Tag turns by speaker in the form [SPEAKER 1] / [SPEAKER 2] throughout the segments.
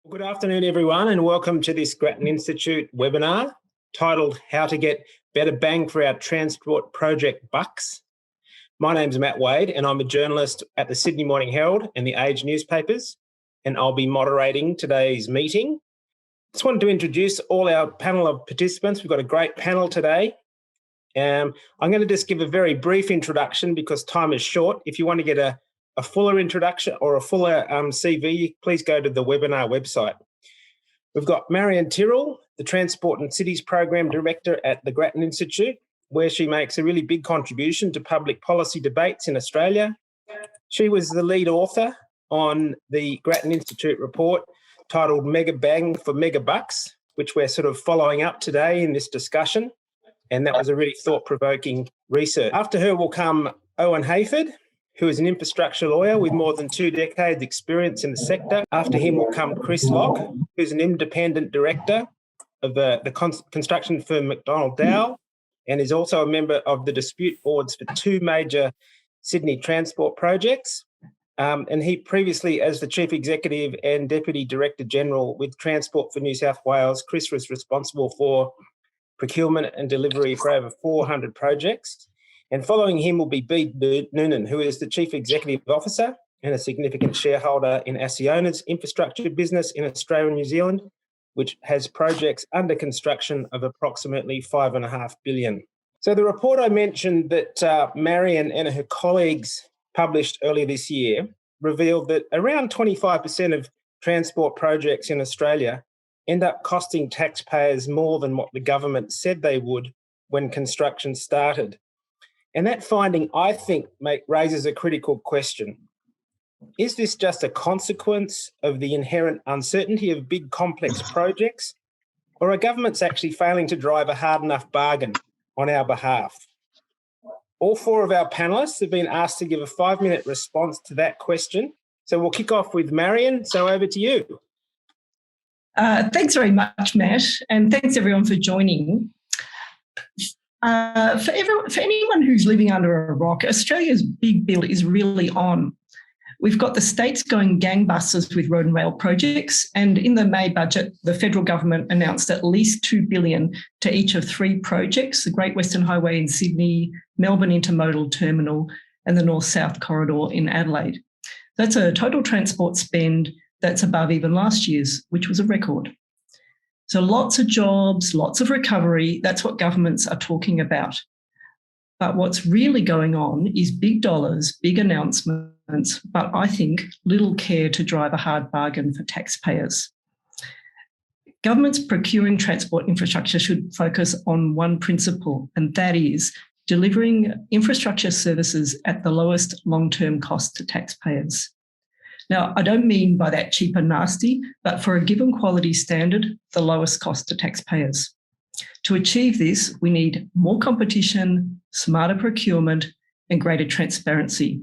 [SPEAKER 1] Good afternoon, everyone, and welcome to this Grattan Institute webinar titled How to Get Better Bang for Our Transport Project Bucks. My name's Matt Wade, and I'm a journalist at the Sydney Morning Herald and the Age newspapers, and I'll be moderating today's meeting. Just wanted to introduce all our panel of participants. We've got a great panel today. I'm going to just give a very brief introduction because time is short. If you want to get a fuller introduction or a fuller CV, please go to the webinar website. We've got Marion Terrill, the Transport and Cities Program Director at the Grattan Institute, where she makes a really big contribution to public policy debates in Australia. She was the lead author on the Grattan Institute report titled Mega Bang for Mega Bucks, which we're sort of following up today in this discussion. And that was a really thought-provoking research. After her will come Owen Hayford, who is an infrastructure lawyer with more than 2 decades experience in the sector. After him will come Chris Locke, who's an independent director of the construction firm McDonald Dowell and is also a member of the dispute boards for 2 major Sydney transport projects. And he previously, as the Chief Executive and Deputy Director General with Transport for New South Wales, Chris was responsible for procurement and delivery for over 400 projects. And following him will be Bede, Noonan, who is the Chief Executive Officer and a significant shareholder in ACCIONA's infrastructure business in Australia and New Zealand, which has projects under construction of approximately $5.5 billion. So the report I mentioned that Marion and her colleagues published earlier this year revealed that around 25% of transport projects in Australia end up costing taxpayers more than what the government said they would when construction started. And that finding, I think, raises a critical question. Is this just a consequence of the inherent uncertainty of big, complex projects, or are governments actually failing to drive a hard enough bargain on our behalf? All 4 of our panellists have been asked to give a 5-minute response to that question. So we'll kick off with Marion. So over to you.
[SPEAKER 2] Thanks very much, Matt, and thanks everyone for joining. For anyone who's living under a rock, Australia's big bill is really on. We've got the states going gangbusters with road and rail projects, and in the May budget, the federal government announced at least $2 billion to each of 3 projects, the Great Western Highway in Sydney, Melbourne Intermodal Terminal, and the North-South Corridor in Adelaide. That's a total transport spend that's above even last year's, which was a record. So lots of jobs, lots of recovery, that's what governments are talking about. But what's really going on is big dollars, big announcements, but I think little care to drive a hard bargain for taxpayers. Governments procuring transport infrastructure should focus on one principle, and that is delivering infrastructure services at the lowest long-term cost to taxpayers. Now, I don't mean by that cheap and nasty, but for a given quality standard, the lowest cost to taxpayers. To achieve this, we need more competition, smarter procurement, and greater transparency.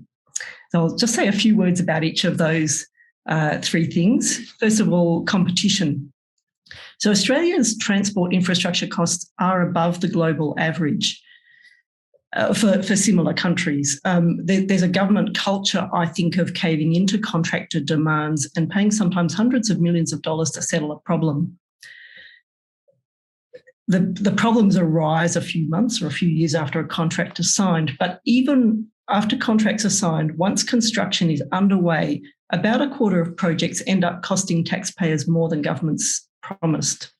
[SPEAKER 2] So I'll just say a few words about each of those 3 things. First of all, competition. So Australia's transport infrastructure costs are above the global average. For similar countries. There's a government culture, I think, of caving into contractor demands and paying sometimes hundreds of millions of dollars to settle a problem. The problems arise a few months or a few years after a contract is signed, but even after contracts are signed, once construction is underway, about a quarter of projects end up costing taxpayers more than governments promised.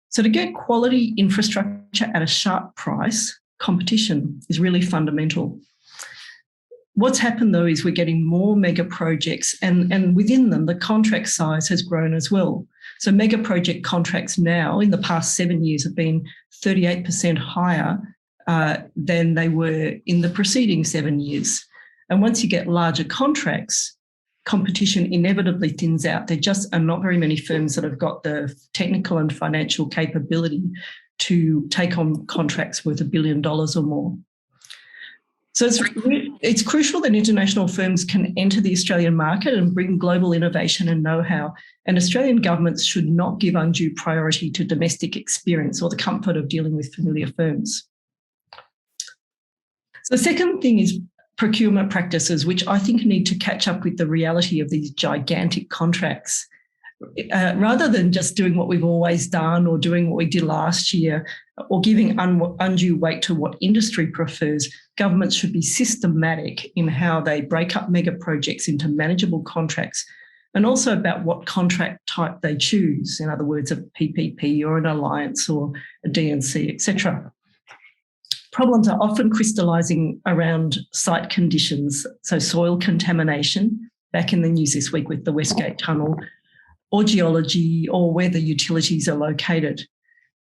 [SPEAKER 2] So to get quality infrastructure at a sharp price, competition is really fundamental. What's happened, though, is we're getting more mega projects and within them, the contract size has grown as well. So mega project contracts now in the past 7 years have been 38% higher than they were in the preceding 7 years. And once you get larger contracts, competition inevitably thins out. There just are not very many firms that have got the technical and financial capability to take on contracts worth $1 billion or more. So it's crucial that international firms can enter the Australian market and bring global innovation and know-how, and Australian governments should not give undue priority to domestic experience or the comfort of dealing with familiar firms. So the second thing is procurement practices, which I think need to catch up with the reality of these gigantic contracts. Rather than just doing what we've always done or doing what we did last year or giving undue weight to what industry prefers, governments should be systematic in how they break up mega projects into manageable contracts and also about what contract type they choose, in other words, a PPP or an alliance or a DNC, etc. Problems are often crystallising around site conditions, so soil contamination, back in the news this week with the Westgate Tunnel, or geology, or where the utilities are located.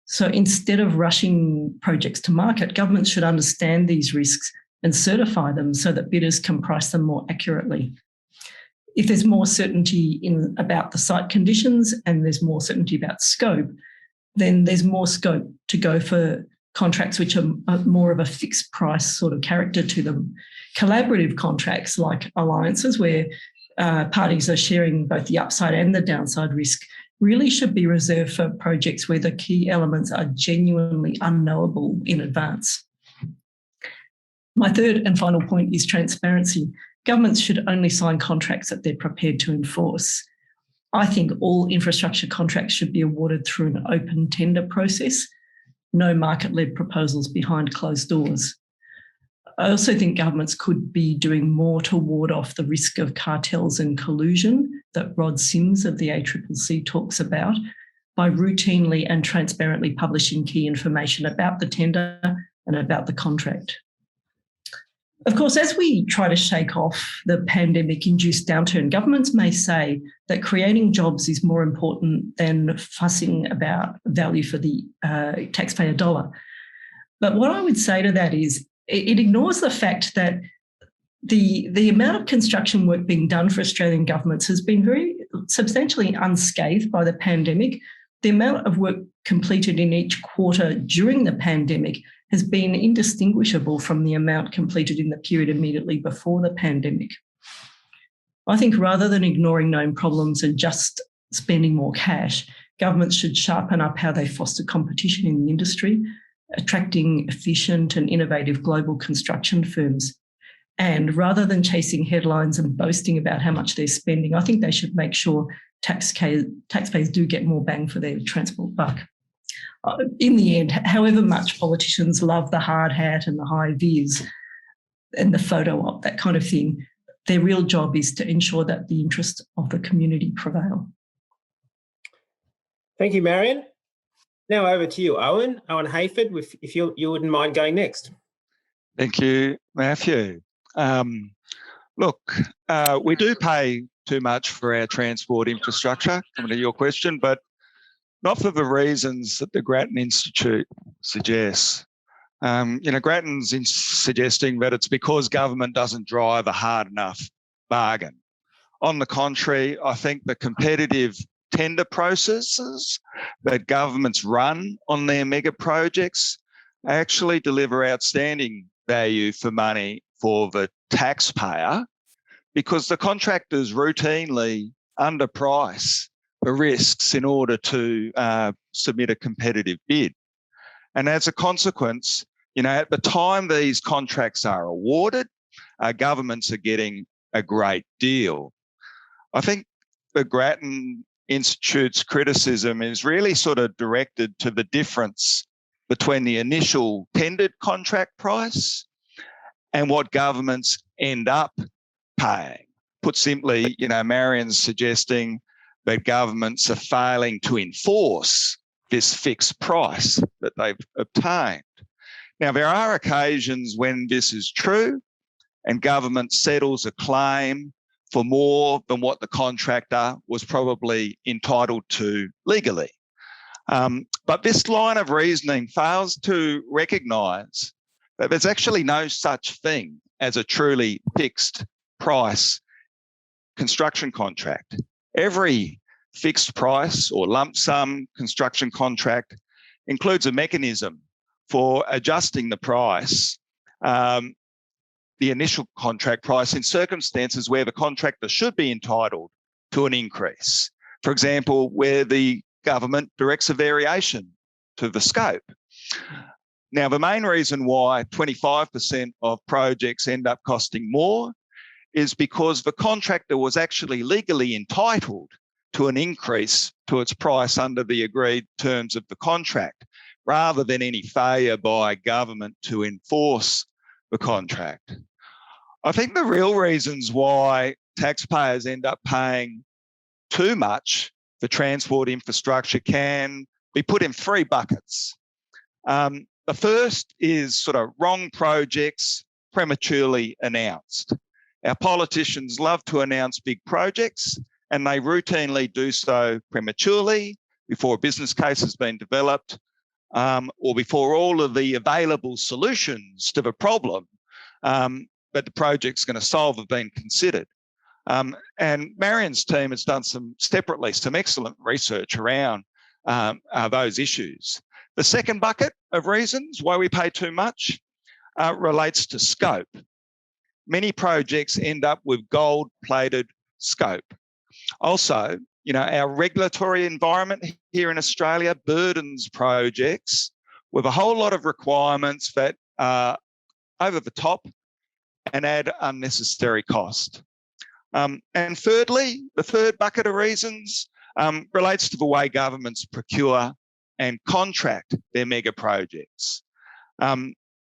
[SPEAKER 2] So instead of rushing projects to market, governments should understand these risks and certify them so that bidders can price them more accurately. If there's more certainty about the site conditions and there's more certainty about scope, then there's more scope to go for contracts which are more of a fixed price sort of character to them. Collaborative contracts like alliances where parties are sharing both the upside and the downside risk really should be reserved for projects where the key elements are genuinely unknowable in advance. My third and final point is transparency. Governments should only sign contracts that they're prepared to enforce. I think all infrastructure contracts should be awarded through an open tender process, no market-led proposals behind closed doors. I also think governments could be doing more to ward off the risk of cartels and collusion that Rod Sims of the ACCC talks about by routinely and transparently publishing key information about the tender and about the contract. Of course, as we try to shake off the pandemic-induced downturn, governments may say that creating jobs is more important than fussing about value for the taxpayer dollar. But what I would say to that is it ignores the fact that the amount of construction work being done for Australian governments has been very substantially unscathed by the pandemic. The amount of work completed in each quarter during the pandemic has been indistinguishable from the amount completed in the period immediately before the pandemic. I think rather than ignoring known problems and just spending more cash, governments should sharpen up how they foster competition in the industry, attracting efficient and innovative global construction firms. And rather than chasing headlines and boasting about how much they're spending, I think they should make sure taxpayers do get more bang for their transport buck. In the end, however much politicians love the hard hat and the high vis and the photo op, that kind of thing, their real job is to ensure that the interests of the community prevail.
[SPEAKER 1] Thank you, Marion. Now over to you, Owen Hayford, if you wouldn't mind going next.
[SPEAKER 3] Thank you, Matthew. We do pay too much for our transport infrastructure, coming to your question, but not for the reasons that the Grattan Institute suggests. Grattan's suggesting that it's because government doesn't drive a hard enough bargain. On the contrary, I think the competitive tender processes that governments run on their mega projects actually deliver outstanding value for money for the taxpayer because the contractors routinely underprice the risks in order to submit a competitive bid. And as a consequence, at the time these contracts are awarded, governments are getting a great deal. I think the Grattan Institute's criticism is really sort of directed to the difference between the initial tendered contract price and what governments end up paying. Put simply, Marion's suggesting that governments are failing to enforce this fixed price that they've obtained. Now, there are occasions when this is true and government settles a claim for more than what the contractor was probably entitled to legally. But this line of reasoning fails to recognise that there's actually no such thing as a truly fixed price construction contract. Every fixed price or lump sum construction contract includes a mechanism for adjusting the price, the initial contract price, in circumstances where the contractor should be entitled to an increase. For example, where the government directs a variation to the scope. Now, the main reason why 25% of projects end up costing more is because the contractor was actually legally entitled to an increase to its price under the agreed terms of the contract, rather than any failure by government to enforce the contract. I think the real reasons why taxpayers end up paying too much for transport infrastructure can be put in three buckets. The first is sort of wrong projects prematurely announced. Our politicians love to announce big projects, and they routinely do so prematurely before a business case has been developed, or before all of the available solutions to the problem that the project's going to solve have been considered. And Marion's team has done some excellent research around those issues. The second bucket of reasons why we pay too much relates to scope. Many projects end up with gold-plated scope. Also, our regulatory environment here in Australia burdens projects with a whole lot of requirements that are over the top and add unnecessary cost. And thirdly, the third bucket of reasons relates to the way governments procure and contract their mega projects.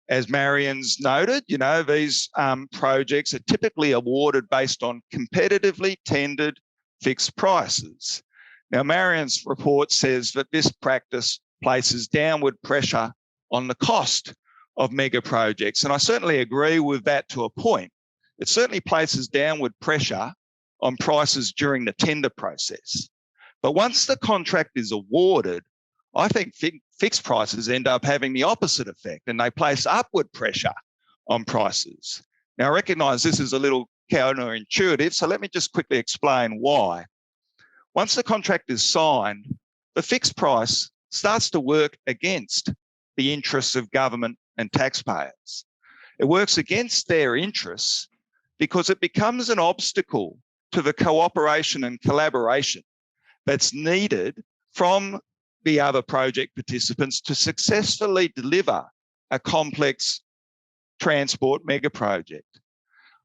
[SPEAKER 3] As Marion's noted, these projects are typically awarded based on competitively tendered fixed prices. Now, Marion's report says that this practice places downward pressure on the cost of mega projects, and I certainly agree with that to a point. It certainly places downward pressure on prices during the tender process. But once the contract is awarded, I think fixed prices end up having the opposite effect, and they place upward pressure on prices. Now, I recognise this is a little counterintuitive, so let me just quickly explain why. Once the contract is signed, the fixed price starts to work against the interests of government and taxpayers. It works against their interests because it becomes an obstacle to the cooperation and collaboration that's needed from the other project participants to successfully deliver a complex transport mega project.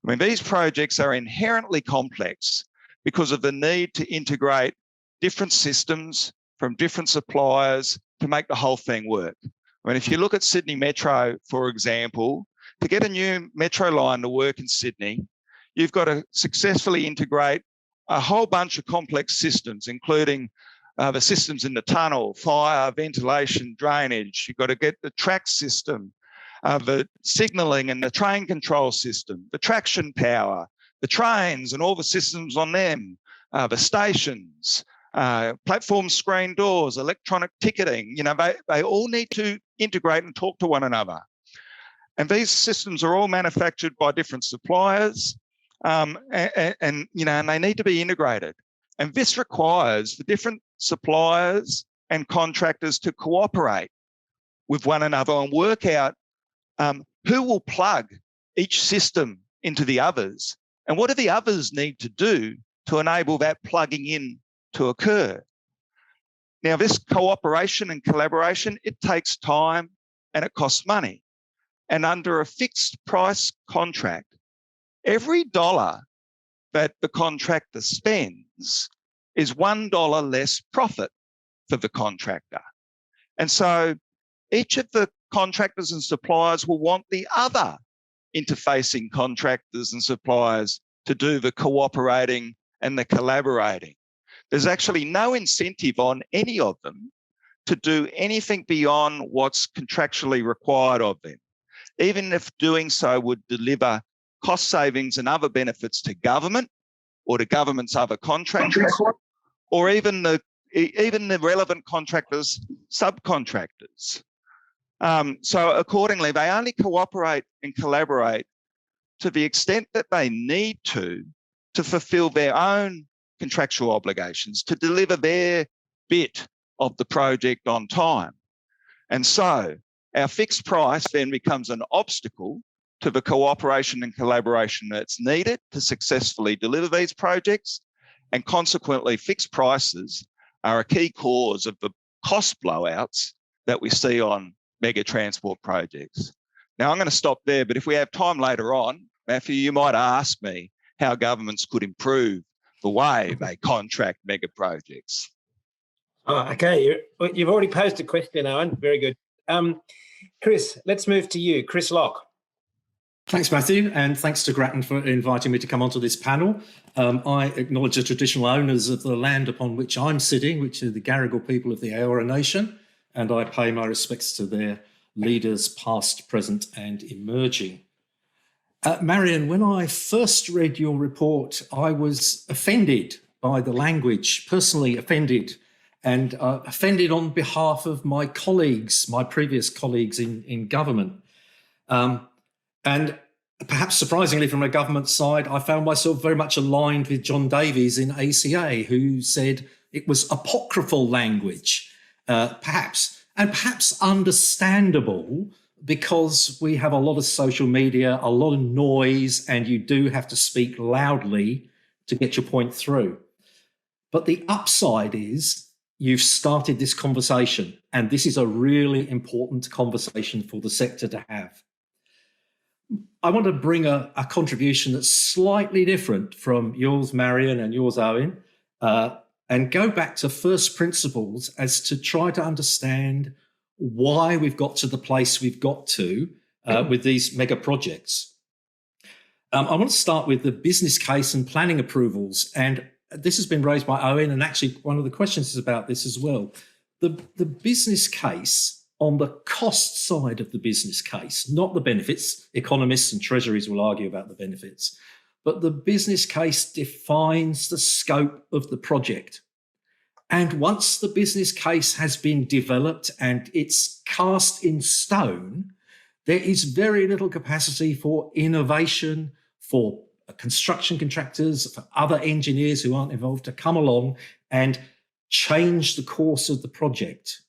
[SPEAKER 3] I mean, these projects are inherently complex because of the need to integrate different systems from different suppliers to make the whole thing work. I mean, if you look at Sydney Metro, for example, to get a new metro line to work in Sydney, you've got to successfully integrate a whole bunch of complex systems, including the systems in the tunnel, fire, ventilation, drainage. You've got to get the track system, the signalling and the train control system, the traction power, the trains and all the systems on them, the stations, platform screen doors, electronic ticketing. They all need to integrate and talk to one another. And these systems are all manufactured by different suppliers, and they need to be integrated. And this requires the different suppliers and contractors to cooperate with one another and work out who will plug each system into the others, and what do the others need to do to enable that plugging in to occur. Now, this cooperation and collaboration, it takes time and it costs money. And under a fixed price contract, every dollar that the contractor spends is $1 less profit for the contractor. And so each of the contractors and suppliers will want the other interfacing contractors and suppliers to do the cooperating and the collaborating. There's actually no incentive on any of them to do anything beyond what's contractually required of them, even if doing so would deliver cost savings and other benefits to government or to government's other contractors, or even the relevant contractors' subcontractors. So accordingly, they only cooperate and collaborate to the extent that they need to fulfill their own contractual obligations, to deliver their bit of the project on time. And so our fixed price then becomes an obstacle to the cooperation and collaboration that's needed to successfully deliver these projects. And consequently, fixed prices are a key cause of the cost blowouts that we see on mega transport projects. Now, I'm going to stop there, but if we have time later on, Matthew, you might ask me how governments could improve the way they contract mega projects.
[SPEAKER 1] Oh, okay, you've already posed a question, Owen. Very good. Chris, let's move to you. Chris Locke.
[SPEAKER 4] Thanks, Matthew, and thanks to Grattan for inviting me to come onto this panel. I acknowledge the traditional owners of the land upon which I'm sitting, which are the Gadigal people of the Eora Nation, and I pay my respects to their leaders past, present and emerging. Marion, when I first read your report, I was offended by the language, personally offended, and offended on behalf of my colleagues, my previous colleagues in government. And perhaps surprisingly from a government side, I found myself very much aligned with John Davies in ACA, who said it was apocryphal language, perhaps understandable, because we have a lot of social media, a lot of noise, and you do have to speak loudly to get your point through. But the upside is you've started this conversation, and this is a really important conversation for the sector to have. I want to bring a contribution that's slightly different from yours, Marion, and yours, Owen, and go back to first principles as to try to understand why we've got to the place we've got to with these mega projects. I want to start with the business case and planning approvals, and this has been raised by Owen, and actually one of the questions is about this as well. The business case, on the cost side of the business case, not the benefits. Economists and treasuries will argue about the benefits, but the business case defines the scope of the project. And once the business case has been developed and it's cast in stone, there is very little capacity for innovation, for construction contractors, for other engineers who aren't involved to come along and change the course of the project.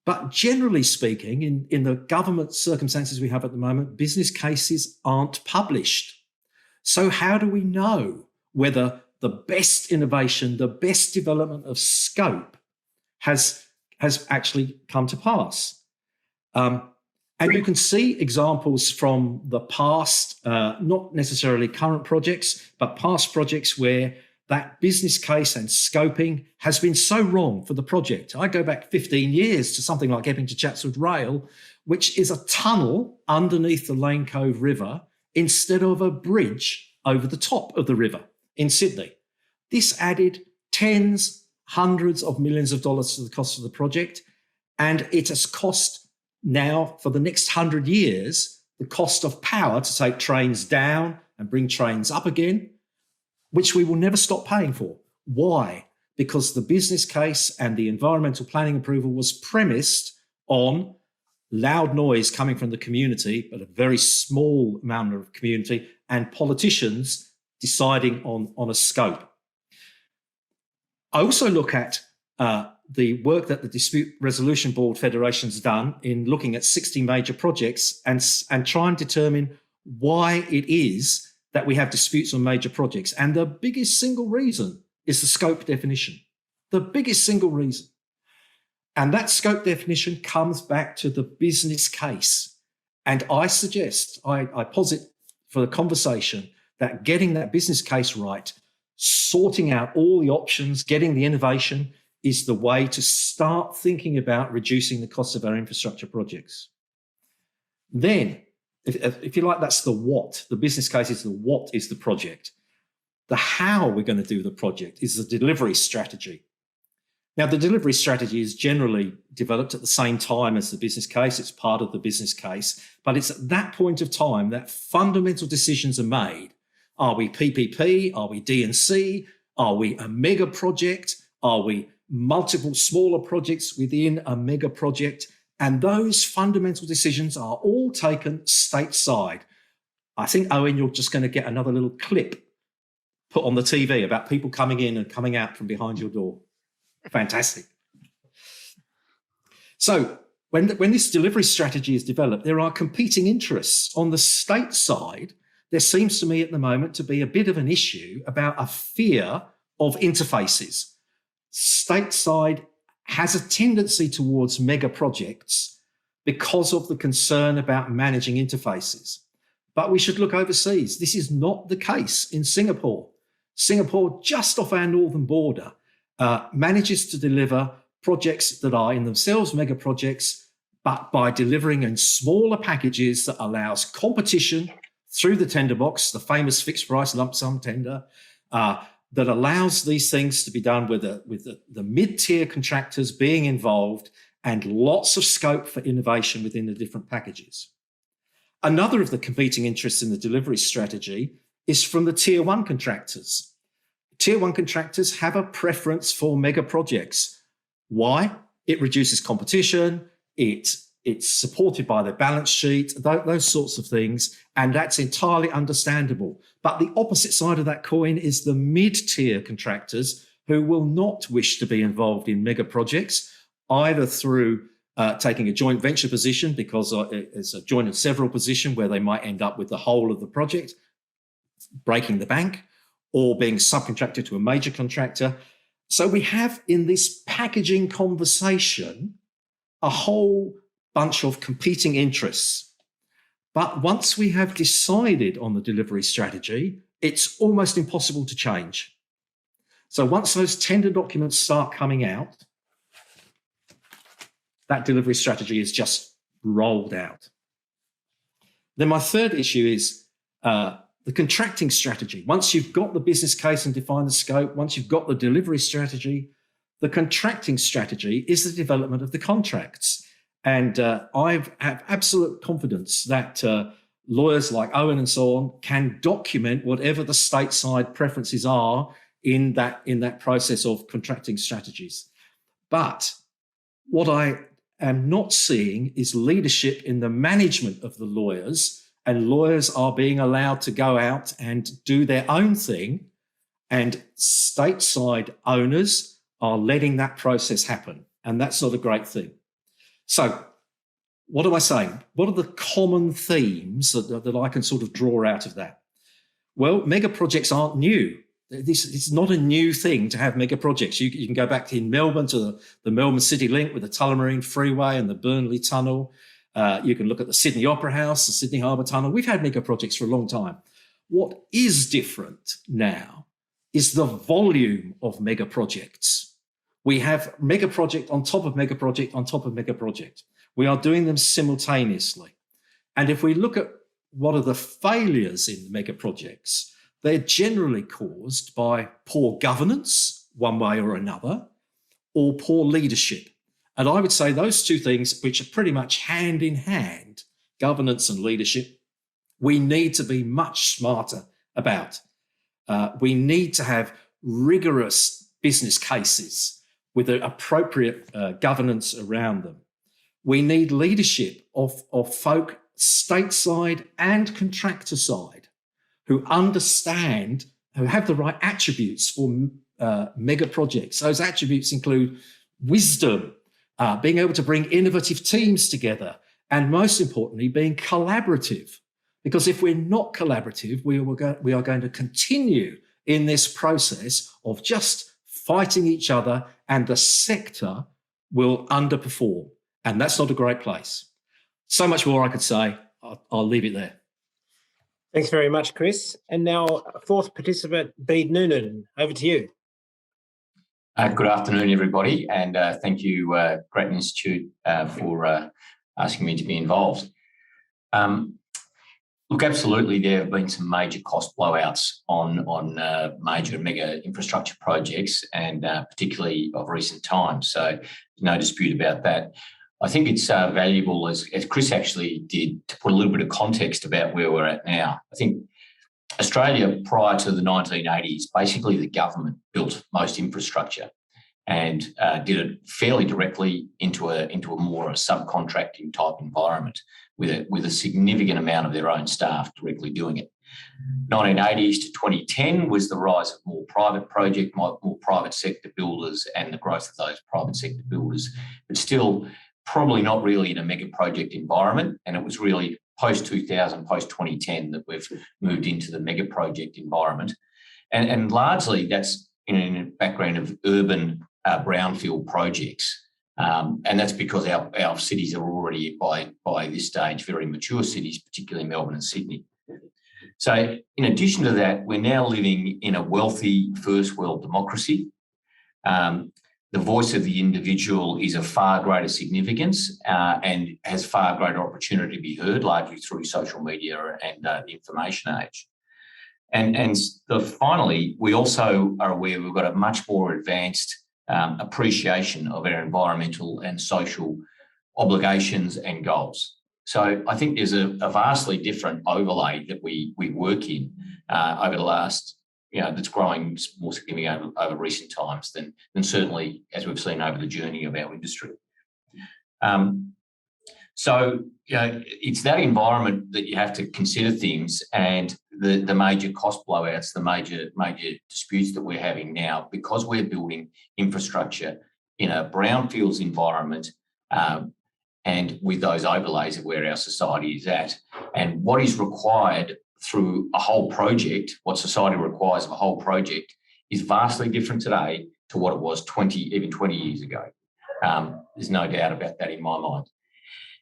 [SPEAKER 4] But generally speaking, in the government circumstances we have at the moment, business cases aren't published. So how do we know whether the best innovation, the best development of scope has actually come to pass? And you can see examples from the past, not necessarily current projects, but past projects where that business case and scoping has been so wrong for the project. I go back 15 years to something like Epping to Chatswood Rail, which is a tunnel underneath the Lane Cove River instead of a bridge over the top of the river in Sydney. This added tens, hundreds of millions of dollars to the cost of the project, and it has cost now, for the next 100 years, the cost of power to take trains down and bring trains up again, which we will never stop paying for. Why? Because the business case and the environmental planning approval was premised on loud noise coming from the community, but a very small amount of community, and politicians deciding on a scope. I also look at the work that the Dispute Resolution Board Federation's done in looking at 60 major projects and try and determine why it is that we have disputes on major projects. And the biggest single reason is the scope definition. The biggest single reason. And that scope definition comes back to the business case. And I suggest, I posit for the conversation that getting that business case right, sorting out all the options, getting the innovation is the way to start thinking about reducing the cost of our infrastructure projects. Then, if you like, that's the what. The business case is the what is the project. The how we're going to do the project is the delivery strategy. Now, the delivery strategy is generally developed at the same time as the business case. It's part of the business case, but it's at that point of time that fundamental decisions are made. Are we PPP? Are we D&C? Are we a mega project? Are we multiple smaller projects within a mega project? And those fundamental decisions are all taken stateside. I think, Owen, you're just going to get another little clip put on the TV about people coming in and coming out from behind your door. Fantastic. So when this delivery strategy is developed, there are competing interests. On the state side, there seems to me at the moment to be a bit of an issue about a fear of interfaces. Stateside has a tendency towards mega projects because of the concern about managing interfaces. But we should look overseas. This is not the case in Singapore. Singapore, just off our northern border, manages to deliver projects that are in themselves mega projects, but by delivering in smaller packages that allows competition through the tender box, the famous fixed price lump sum tender, that allows these things to be done with the mid-tier contractors being involved and lots of scope for innovation within the different packages. Another of the competing interests in the delivery strategy is from the tier one contractors. Tier one contractors have a preference for mega projects. Why? It reduces competition, it's supported by their balance sheet, those sorts of things, and that's entirely understandable. But the opposite side of that coin is the mid-tier contractors who will not wish to be involved in mega projects, either through taking a joint venture position because it's a joint and several position where they might end up with the whole of the project, breaking the bank, or being subcontracted to a major contractor. So we have in this packaging conversation a whole bunch of competing interests. But once we have decided on the delivery strategy, it's almost impossible to change. So once those tender documents start coming out, that delivery strategy is just rolled out. Then my third issue is the contracting strategy. Once you've got the business case and defined the scope, once you've got the delivery strategy, the contracting strategy is the development of the contracts. And I have absolute confidence that lawyers like Owen and so on can document whatever the stateside preferences are in that process of contracting strategies. But what I am not seeing is leadership in the management of the lawyers, and lawyers are being allowed to go out and do their own thing, and stateside owners are letting that process happen. And that's not a great thing. So what am I saying? What are the common themes that I can sort of draw out of that? Well, mega projects aren't new. It's not a new thing to have mega projects. You can go back in Melbourne to the Melbourne City Link with the Tullamarine Freeway and the Burnley Tunnel. You can look at the Sydney Opera House, the Sydney Harbour Tunnel. We've had mega projects for a long time. What is different now is the volume of mega projects. We have mega project on top of mega project on top of mega project. We are doing them simultaneously. And if we look at what are the failures in mega projects, they're generally caused by poor governance, one way or another, or poor leadership. And I would say those two things, which are pretty much hand in hand, governance and leadership, we need to be much smarter about. We need to have rigorous business cases with the appropriate governance around them. We need leadership of folk stateside and contractor side who understand, who have the right attributes for mega projects. Those attributes include wisdom, being able to bring innovative teams together, and most importantly, being collaborative. Because if we're not collaborative, we are going to continue in this process of just fighting each other, and the sector will underperform. And that's not a great place. So much more I could say. I'll leave it there.
[SPEAKER 1] Thanks very much, Chris. And now, fourth participant, Bede Noonan, over to you.
[SPEAKER 5] Good afternoon, everybody, and thank you, Grattan Institute, for asking me to be involved. Look, absolutely, there have been some major cost blowouts on major and mega infrastructure projects, and particularly of recent times. So no dispute about that. I think it's valuable, as Chris actually did, to put a little bit of context about where we're at now. I think Australia, prior to the 1980s, basically the government built most infrastructure and did it fairly directly into a more subcontracting type environment with a significant amount of their own staff directly doing it. 1980s to 2010 was the rise of more private project, more private sector builders, and the growth of those private sector builders, but still probably not really in a mega project environment. And it was really post-2000, post-2010 that we've moved into the mega project environment. And largely that's in a background of urban brownfield projects. And that's because our cities are already, by this stage, very mature cities, particularly Melbourne and Sydney. So in addition to that, we're now living in a wealthy first world democracy. The voice of the individual is of far greater significance and has far greater opportunity to be heard, largely through social media and the information age. And finally, we also are aware we've got a much more advanced appreciation of our environmental and social obligations and goals. So I think there's a vastly different overlay that we work in over the last, that's growing more significantly over recent times than certainly as we've seen over the journey of our industry. So it's that environment that you have to consider things, and the major cost blowouts, the major disputes that we're having now, because we're building infrastructure in a brownfields environment, and with those overlays of where our society is at, and what is required through a whole project, what society requires of a whole project, is vastly different today to what it was 20 years ago. There's no doubt about that in my mind.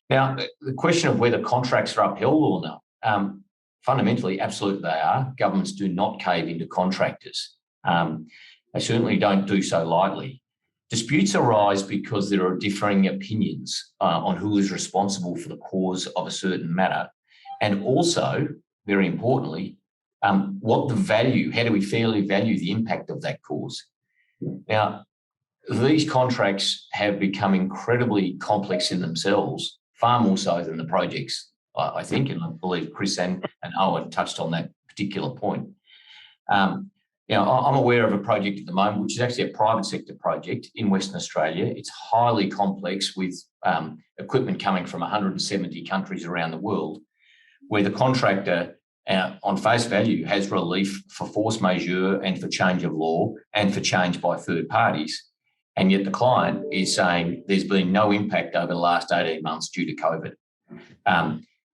[SPEAKER 5] Now, the question of whether contracts are upheld or not, fundamentally, absolutely they are. Governments do not cave into contractors. They certainly don't do so lightly. Disputes arise because there are differing opinions on who is responsible for the cause of a certain matter, and also, very importantly, what the value, how do we fairly value the impact of that cause? Now, these contracts have become incredibly complex in themselves, far more so than the projects, I think, and I believe Chris and Owen touched on that particular point. I'm aware of a project at the moment, which is actually a private sector project in Western Australia. It's highly complex with equipment coming from 170 countries around the world, where the contractor, on face value, has relief for force majeure and for change of law and for change by third parties. And yet the client is saying there's been no impact over the last 18 months due to COVID.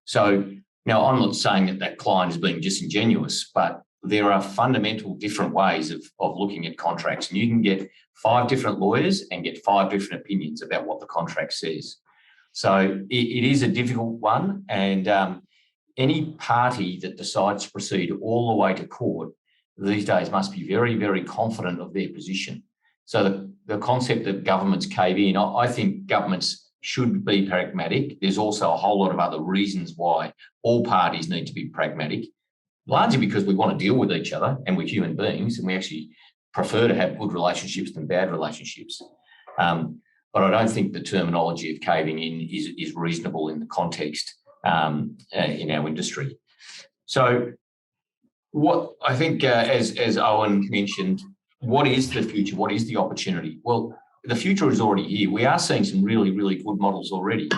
[SPEAKER 5] So now I'm not saying that client is being disingenuous, but there are fundamental different ways of looking at contracts. And you can get 5 different lawyers and get 5 different opinions about what the contract says. So it is a difficult one. And any party that decides to proceed all the way to court these days must be very, very confident of their position. So the concept that governments cave in, I think governments should be pragmatic. There's also a whole lot of other reasons why all parties need to be pragmatic, largely because we want to deal with each other and we're human beings and we actually prefer to have good relationships than bad relationships. But I don't think the terminology of caving in is reasonable in the context in our industry. So what I think, as Owen mentioned, what is the future? What is the opportunity? Well, the future is already here. We are seeing some really, really good models already.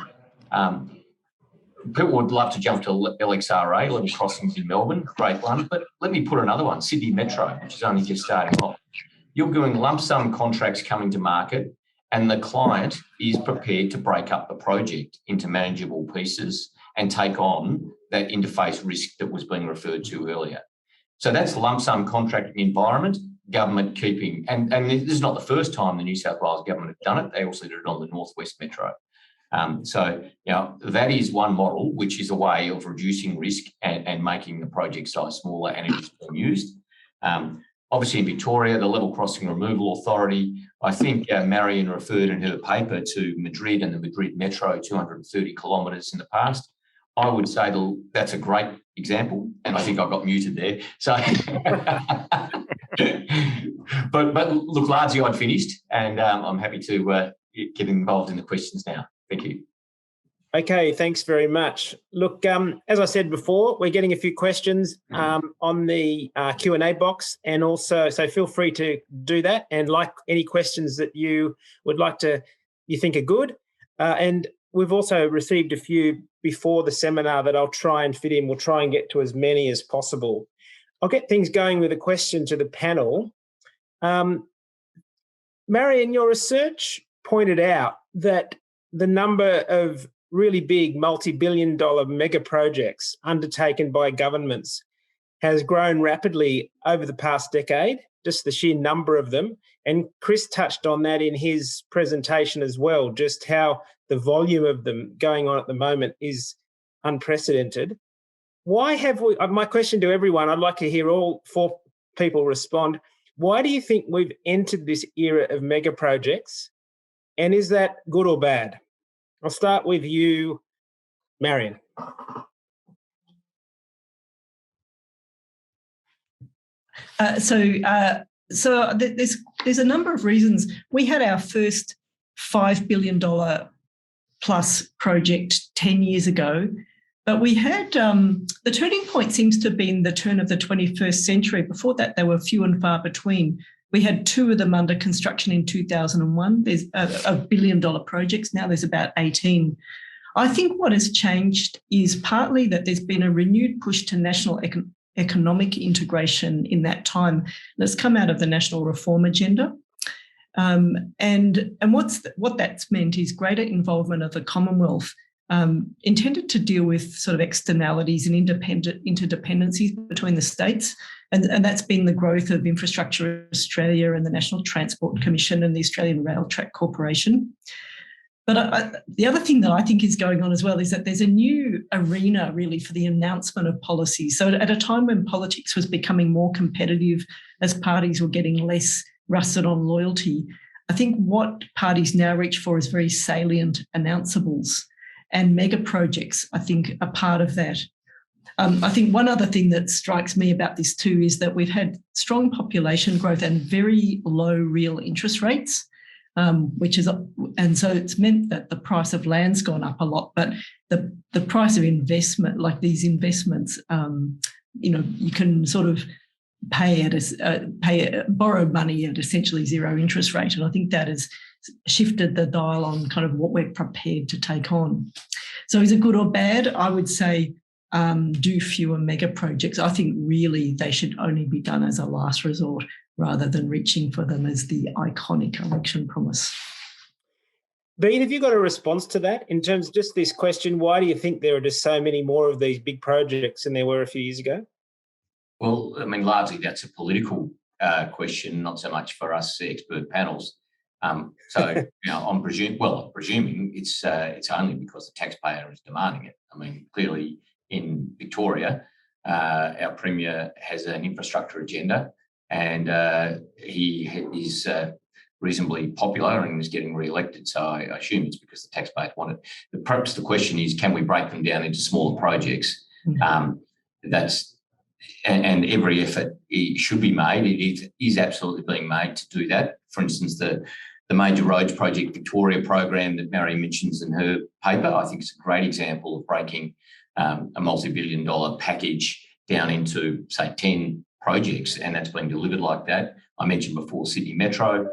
[SPEAKER 5] People would love to jump to LXRA, level crossings in Melbourne, great one. But let me put another one, Sydney Metro, which is only just starting off. You're doing lump sum contracts coming to market, and the client is prepared to break up the project into manageable pieces and take on that interface risk that was being referred to earlier. So that's the lump sum contracting environment, government keeping, and this is not the first time the New South Wales government have done it. They also did it on the Northwest Metro. So that is one model, which is a way of reducing risk and making the project size smaller, and it is being used. Obviously in Victoria, the Level Crossing Removal Authority, I think Marion referred in her paper to Madrid and the Madrid Metro, 230 kilometres in the past. I would say that's a great example, and I think I got muted there. So, but look, largely I'd finished, and I'm happy to get involved in the questions now. Thank you.
[SPEAKER 1] Okay, thanks very much. Look, as I said before, we're getting a few questions on the Q&A box, and also, so feel free to do that, and like any questions that you would like you think are good. And we've also received a few before the seminar that I'll try and fit in. We'll try and get to as many as possible. I'll get things going with a question to the panel. Marion, your research pointed out that the number of really big multi-billion-dollar mega projects undertaken by governments has grown rapidly over the past decade, just the sheer number of them. And Chris touched on that in his presentation as well, just how the volume of them going on at the moment is unprecedented. Why have we, my question to everyone, I'd like to hear all four people respond. Why do you think we've entered this era of mega projects? And is that good or bad? I'll start with you, Marion.
[SPEAKER 2] So there's a number of reasons. We had our first $5 billion plus project 10 years ago, but we had the turning point seems to have been the turn of the 21st century. Before that, they were few and far between. We had two of them under construction in 2001. There's $1 billion projects. Now there's about 18. I think what has changed is partly that there's been a renewed push to national economic integration in that time that's come out of the national reform agenda. And what that's meant is greater involvement of the Commonwealth, intended to deal with sort of externalities and interdependencies between the states. And that's been the growth of Infrastructure Australia and the National Transport Commission and the Australian Rail Track Corporation. But the other thing that I think is going on as well is that there's a new arena really for the announcement of policy. So at a time when politics was becoming more competitive as parties were getting less rusted on loyalty, I think what parties now reach for is very salient announceables, and mega projects, I think, are part of that. I think one other thing that strikes me about this too is that we've had strong population growth and very low real interest rates. And so it's meant that the price of land's gone up a lot, but the price of investment, like these investments, you can sort of borrow money at essentially zero interest rate, and I think that has shifted the dial on kind of what we're prepared to take on. So is it good or bad? I would say do fewer mega projects. I think really they should only be done as a last resort, rather than reaching for them as the iconic election promise.
[SPEAKER 1] Bede, have you got a response to that in terms of just this question? Why do you think there are just so many more of these big projects than there were a few years ago?
[SPEAKER 5] Well, I mean, largely that's a political question, not so much for us expert panels. So, I'm presuming it's only because the taxpayer is demanding it. I mean, clearly in Victoria, our Premier has an infrastructure agenda, and he is reasonably popular and is getting re-elected. So I assume it's because the taxpayers want it. But perhaps the question is, can we break them down into smaller projects? And every effort should be made. It is absolutely being made to do that. For instance, the Major Roads Project Victoria program that Marion mentions in her paper, I think it's a great example of breaking a multi-billion-dollar package down into, say, 10 projects, and that's being delivered like that. I mentioned before Sydney Metro.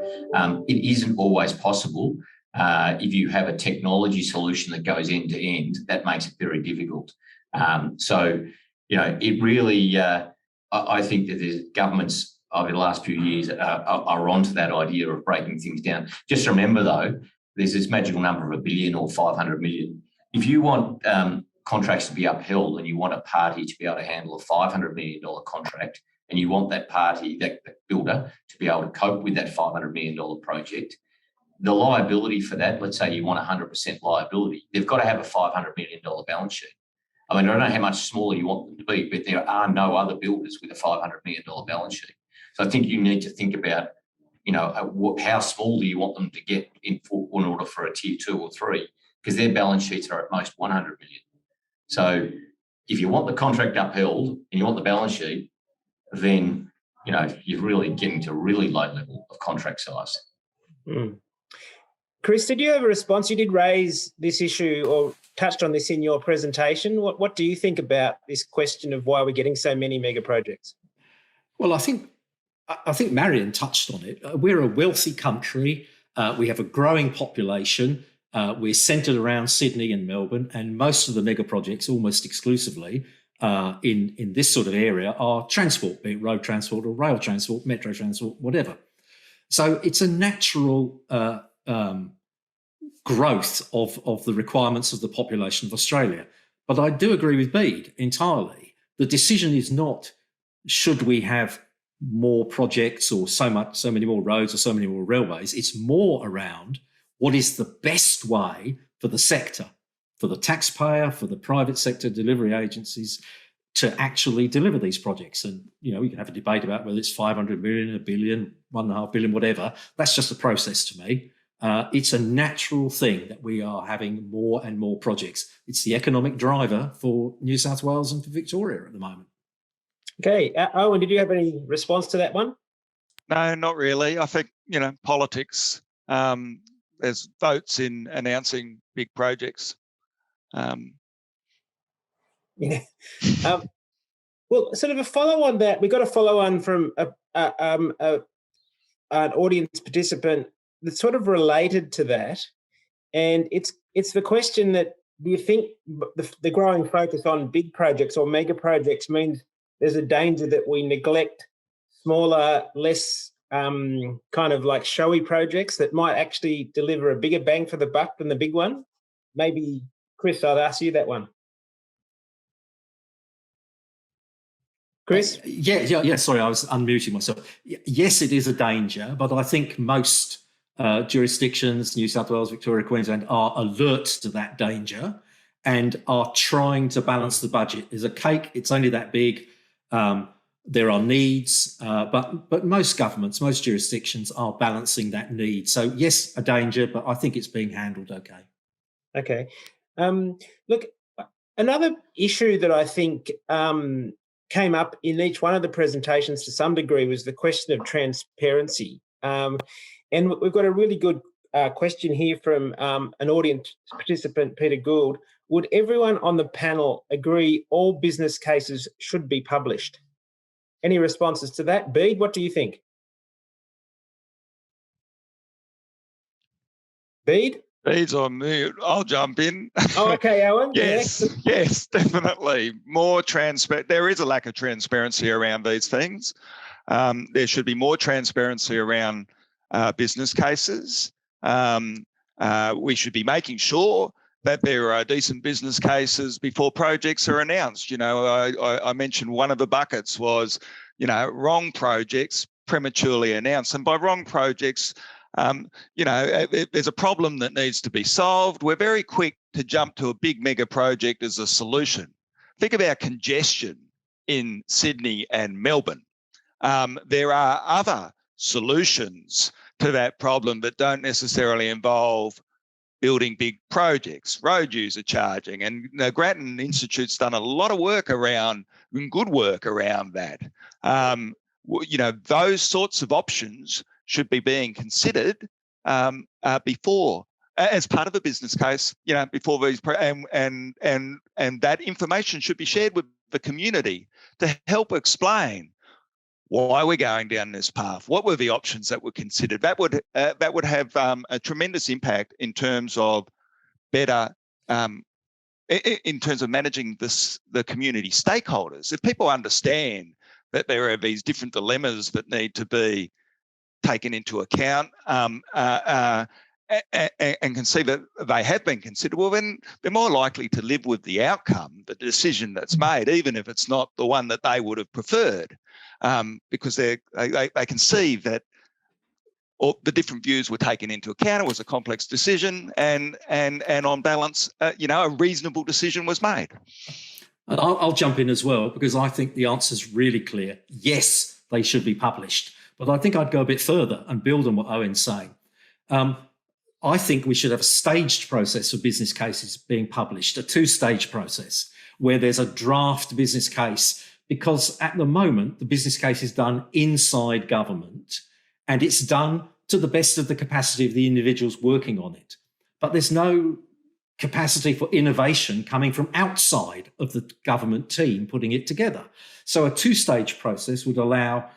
[SPEAKER 5] It isn't always possible. If you have a technology solution that goes end to end, that makes it very difficult. It really, I think that the governments over the last few years are onto that idea of breaking things down. Just remember, though, there's this magical number of $1 billion or 500 million. If you want contracts to be upheld and you want a party to be able to handle a $500 million contract, and you want that party, that builder, to be able to cope with that $500 million project, the liability for that, let's say you want 100% liability, they've got to have a $500 million balance sheet. I mean, I don't know how much smaller you want them to be, but there are no other builders with a $500 million balance sheet. So I think you need to think about, how small do you want them to get in order for a tier 2 or 3, because their balance sheets are at most 100 million. So if you want the contract upheld and you want the balance sheet, then, you're really getting to a really low level of contract size.
[SPEAKER 1] Mm. Chris, did you have a response? You did raise this issue or touched on this in your presentation. What do you think about this question of why we're getting so many mega projects?
[SPEAKER 4] Well, I think Marion touched on it. We're a wealthy country. We have a growing population. We're centred around Sydney and Melbourne, and most of the mega projects, almost exclusively, in this sort of area, are transport, be it road transport or rail transport, metro transport, whatever. So it's a natural growth of the requirements of the population of Australia. But I do agree with Bede entirely. The decision is not, should we have more projects or so many more roads or so many more railways. It's more around what is the best way for the sector, for the taxpayer, for the private sector delivery agencies, to actually deliver these projects. And, we can have a debate about whether it's 500 million, a billion, 1.5 billion, whatever. That's just a process to me. It's a natural thing that we are having more and more projects. It's the economic driver for New South Wales and for Victoria at the moment.
[SPEAKER 1] Okay. Owen, did you have any response to that one?
[SPEAKER 3] No, not really. I think, politics, there's votes in announcing big projects.
[SPEAKER 1] Yeah. Well, sort of a follow on that, we got a follow on from an audience participant that's sort of related to that, and it's the question that, do you think the growing focus on big projects or mega projects means there's a danger that we neglect smaller, less kind of like showy projects that might actually deliver a bigger bang for the buck than the big one? Maybe, Chris, I'd ask you that one. Chris?
[SPEAKER 4] Yeah. Sorry, I was unmuting myself. Yes, it is a danger, but I think most jurisdictions, New South Wales, Victoria, Queensland, are alert to that danger and are trying to balance the budget. There's a cake, it's only that big. There are needs, but most governments, most jurisdictions are balancing that need. So yes, a danger, but I think it's being handled okay.
[SPEAKER 1] Okay. Look, another issue that I think came up in each one of the presentations to some degree was the question of transparency. And we've got a really good question here from an audience participant, Peter Gould. Would everyone on the panel agree all business cases should be published? Any responses to that? Bede, what do you think? Bede?
[SPEAKER 3] Bede's on mute. I'll jump in.
[SPEAKER 1] Oh, okay, Owen.
[SPEAKER 3] Yes, definitely. More transparent. There is a lack of transparency around these things. There should be more transparency around business cases. We should be making sure that there are decent business cases before projects are announced. I mentioned one of the buckets was, wrong projects prematurely announced. And by wrong projects, there's a problem that needs to be solved. We're very quick to jump to a big mega project as a solution. Think about congestion in Sydney and Melbourne. There are other solutions to that problem that don't necessarily involve building big projects, road user charging. And the Grattan Institute's done a lot of work around, good work around that. Those sorts of options should be being considered before, as part of a business case, before these, and that information should be shared with the community to help explain why we're going down this path. What were the options that were considered? That would have a tremendous impact in terms of better, in terms of managing the community stakeholders. If people understand that there are these different dilemmas that need to be taken into account and can see that they have been considered, well, then they're more likely to live with the outcome, the decision that's made, even if it's not the one that they would have preferred, because they can see that all the different views were taken into account. It was a complex decision, and on balance, a reasonable decision was made.
[SPEAKER 4] And I'll jump in as well, because I think the answer is really clear. Yes, they should be published. But I think I'd go a bit further and build on what Owen's saying. I think we should have a staged process for business cases being published, a two-stage process where there's a draft business case, because at the moment, the business case is done inside government and it's done to the best of the capacity of the individuals working on it. But there's no capacity for innovation coming from outside of the government team putting it together. So a two-stage process would allow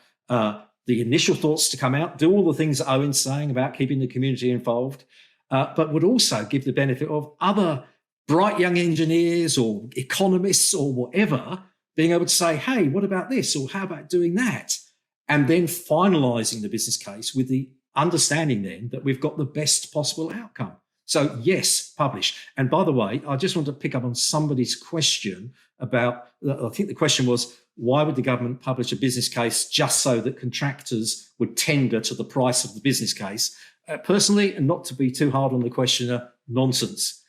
[SPEAKER 4] the initial thoughts to come out, do all the things that Owen's saying about keeping the community involved, but would also give the benefit of other bright young engineers or economists or whatever being able to say, hey, what about this? Or how about doing that? And then finalising the business case with the understanding then that we've got the best possible outcome. So yes, publish. And by the way, I just want to pick up on somebody's question about, I think the question was, why would the government publish a business case just so that contractors would tender to the price of the business case? Personally, and not to be too hard on the questioner, nonsense.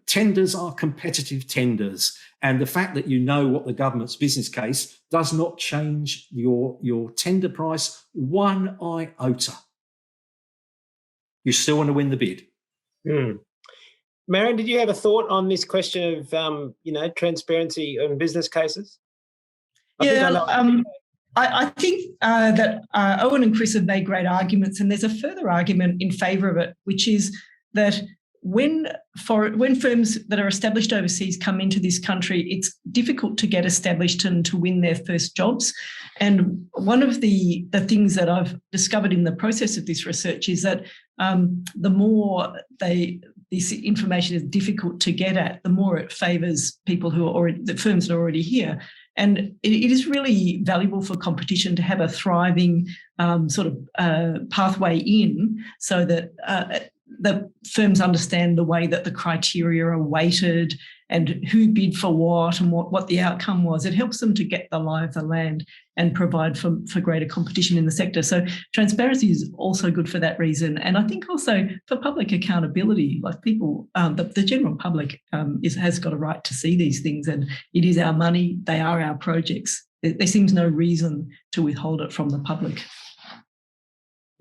[SPEAKER 4] tenders are competitive tenders, and the fact that you know what the government's business case does not change your tender price one iota. You still want to win the bid.
[SPEAKER 1] Marion, did you have a thought on this question of transparency in business cases?
[SPEAKER 2] I think that Owen and Chris have made great arguments, and there's a further argument in favour of it, which is that when firms that are established overseas come into this country, it's difficult to get established and to win their first jobs. And one of the things that I've discovered in the process of this research is that the more this information is difficult to get at, the more it favours people who are already, the firms that are already here. And it is really valuable for competition to have a thriving pathway in, so that the firms understand the way that the criteria are weighted and who bid for what and what the outcome was. It helps them to get the lie of the land and provide for greater competition in the sector. So transparency is also good for that reason. And I think also for public accountability, like people, the general public has got a right to see these things, and it is our money, they are our projects. There seems no reason to withhold it from the public.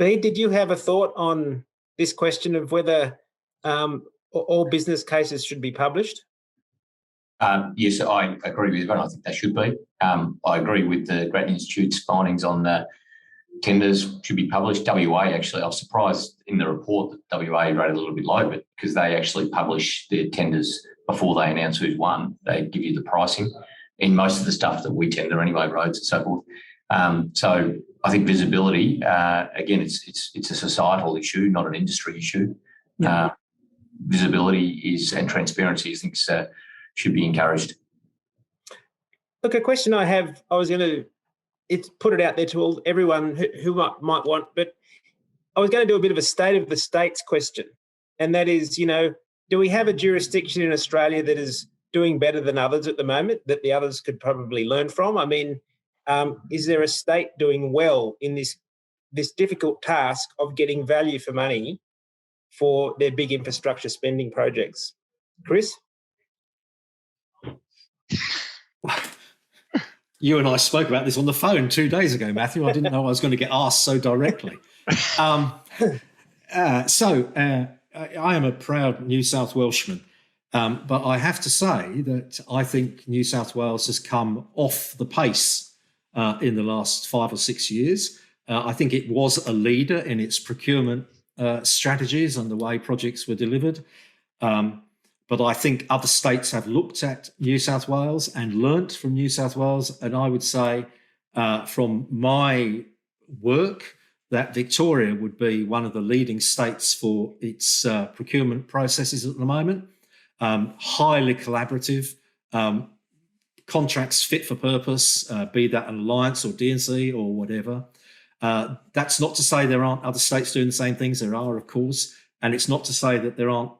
[SPEAKER 1] Bede, did you have a thought on this question of whether all business cases should be published?
[SPEAKER 5] Yes, I agree with everyone. I think they should be. I agree with the Grattan Institute's findings on the tenders should be published. WA, actually, I was surprised in the report that WA rated a little bit low, but because they actually publish their tenders before they announce who's won, they give you the pricing in most of the stuff that we tender anyway, roads and so forth. So I think visibility, again, it's a societal issue, not an industry issue. Yeah. Visibility and transparency, I think, should be encouraged.
[SPEAKER 1] Look, a question I have, I was going to put it out there to everyone who might want, but I was going to do a bit of a state of the states question, and that is, do we have a jurisdiction in Australia that is doing better than others at the moment that the others could probably learn from? I mean, is there a state doing well in this difficult task of getting value for money for their big infrastructure spending projects? Chris?
[SPEAKER 4] You and I spoke about this on the phone 2 days ago, Matthew. I didn't know I was going to get asked so directly. I am a proud New South Welshman, but I have to say that I think New South Wales has come off the pace in the last 5 or 6 years. I think it was a leader in its procurement strategies and the way projects were delivered. But I think other states have looked at New South Wales and learnt from New South Wales. And I would say from my work that Victoria would be one of the leading states for its procurement processes at the moment. Highly collaborative, contracts fit for purpose, be that an alliance or D&C or whatever. That's not to say there aren't other states doing the same things. There are, of course. And it's not to say that there aren't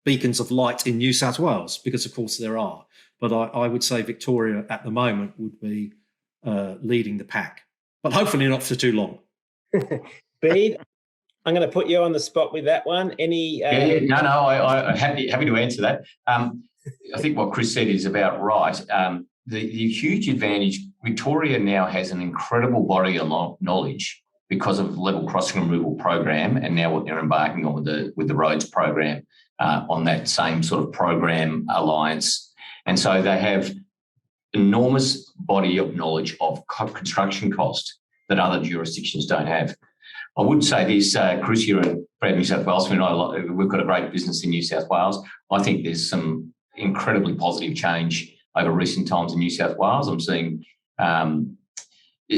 [SPEAKER 4] beacons of light in New South Wales, because of course there are. But I would say Victoria at the moment would be leading the pack, but hopefully not for too long.
[SPEAKER 1] Bede, I'm going to put you on the spot with that one. Any?
[SPEAKER 5] I'm happy to answer that. I think what Chris said is about right. The huge advantage, Victoria now has an incredible body of knowledge because of the level crossing removal program, and now what they're embarking on with the roads program. On that same sort of program alliance. And so they have enormous body of knowledge of construction cost that other jurisdictions don't have. I would say this, Chris, you're a proud New South Wales fan. We've got a great business in New South Wales. I think there's some incredibly positive change over recent times in New South Wales. I'm seeing a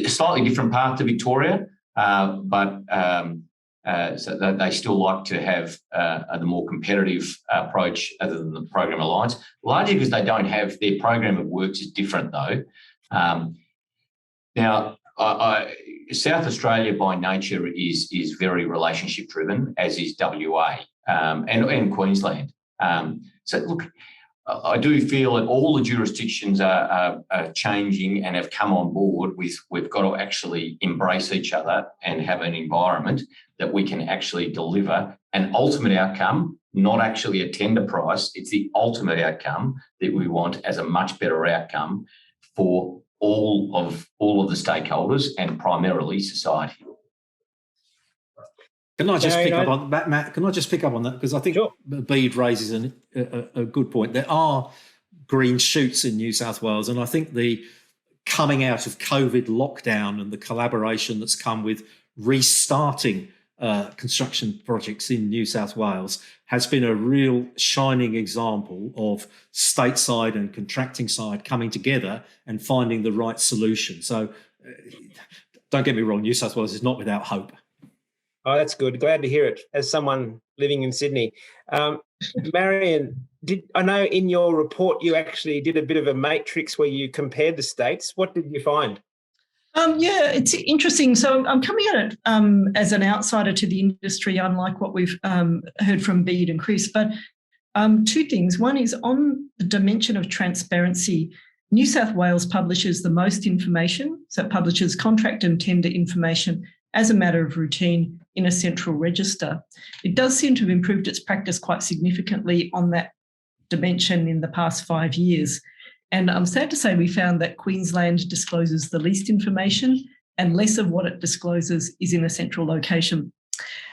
[SPEAKER 5] slightly different path to Victoria, but so they still like to have the more competitive approach other than the program alliance, largely because they don't have their program of works is different though. Now, South Australia by nature is very relationship driven, as is WA and Queensland. So look, I do feel that all the jurisdictions are changing and have come on board with we've got to actually embrace each other and have an environment that we can actually deliver an ultimate outcome, not actually a tender price. It's the ultimate outcome that we want as a much better outcome for all of the stakeholders and primarily society.
[SPEAKER 4] Can I just pick up on that, Matt? Can I just pick up on that? Because I think Bede raises a good point. There are green shoots in New South Wales, and I think the coming out of COVID lockdown and the collaboration that's come with restarting construction projects in New South Wales has been a real shining example of stateside and contracting side coming together and finding the right solution. So don't get me wrong, New South Wales is not without hope.
[SPEAKER 1] Oh, that's good. Glad to hear it. As someone living in Sydney, Marion, I know in your report you actually did a bit of a matrix where you compared the states. What did you find?
[SPEAKER 2] Yeah, it's interesting. So I'm coming at it as an outsider to the industry, unlike what we've heard from Bede and Chris. But two things. One is on the dimension of transparency. New South Wales publishes the most information, so it publishes contract and tender information as a matter of routine in a central register. It does seem to have improved its practice quite significantly on that dimension in the past 5 years. And I'm sad to say we found that Queensland discloses the least information and less of what it discloses is in a central location.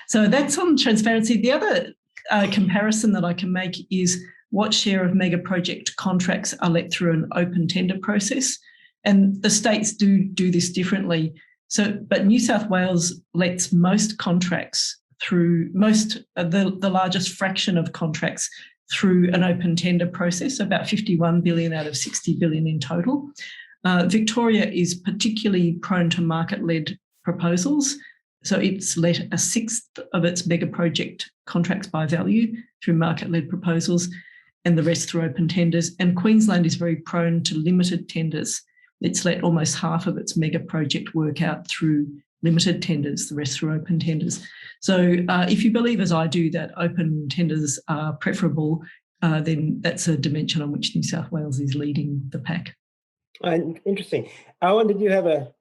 [SPEAKER 2] So that's on transparency. The other comparison that I can make is what share of mega project contracts are let through an open tender process. And the states do this differently. So, but New South Wales lets most contracts through, the largest fraction of contracts through an open tender process, about 51 billion out of 60 billion in total. Victoria is particularly prone to market-led proposals. So it's let a sixth of its mega project contracts by value through market-led proposals and the rest through open tenders. And Queensland is very prone to limited tenders. It's let almost half of its mega project work out through limited tenders, the rest through open tenders. So if you believe, as I do, that open tenders are preferable, then that's a dimension on which New South Wales is leading the pack.
[SPEAKER 1] Interesting. Owen, did you have a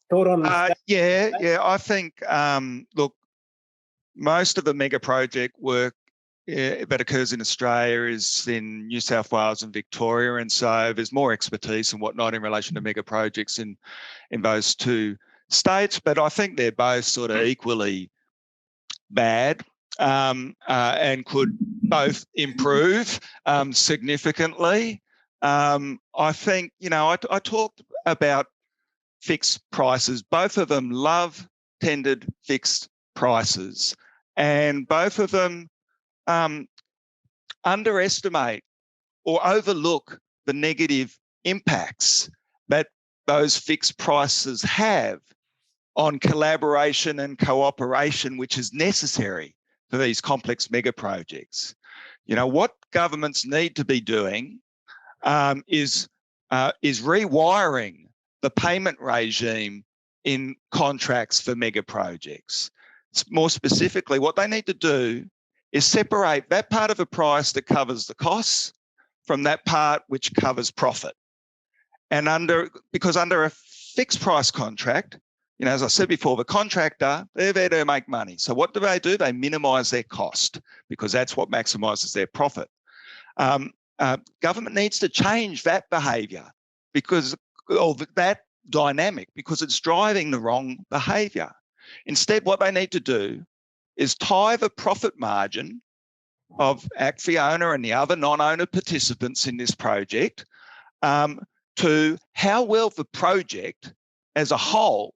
[SPEAKER 1] thought on that?
[SPEAKER 3] Yeah. I think, look, most of the mega project work that occurs in Australia is in New South Wales and Victoria, and so there's more expertise and whatnot in relation to mega projects in those two states. But I think they're both sort of equally bad and could both improve significantly. I think, I talked about fixed prices. Both of them love tendered fixed prices, and both of them underestimate or overlook the negative impacts that those fixed prices have on collaboration and cooperation, which is necessary for these complex mega projects. What governments need to be doing is rewiring the payment regime in contracts for mega projects. More specifically, what they need to do is separate that part of a price that covers the costs from that part which covers profit. And because under a fixed price contract, as I said before, the contractor, they're there to make money. So what do? They minimise their cost because that's what maximises their profit. Government needs to change that behaviour of that dynamic because it's driving the wrong behaviour. Instead, what they need to do is tie the profit margin of ACCIONA and the other non-owner participants in this project to how well the project as a whole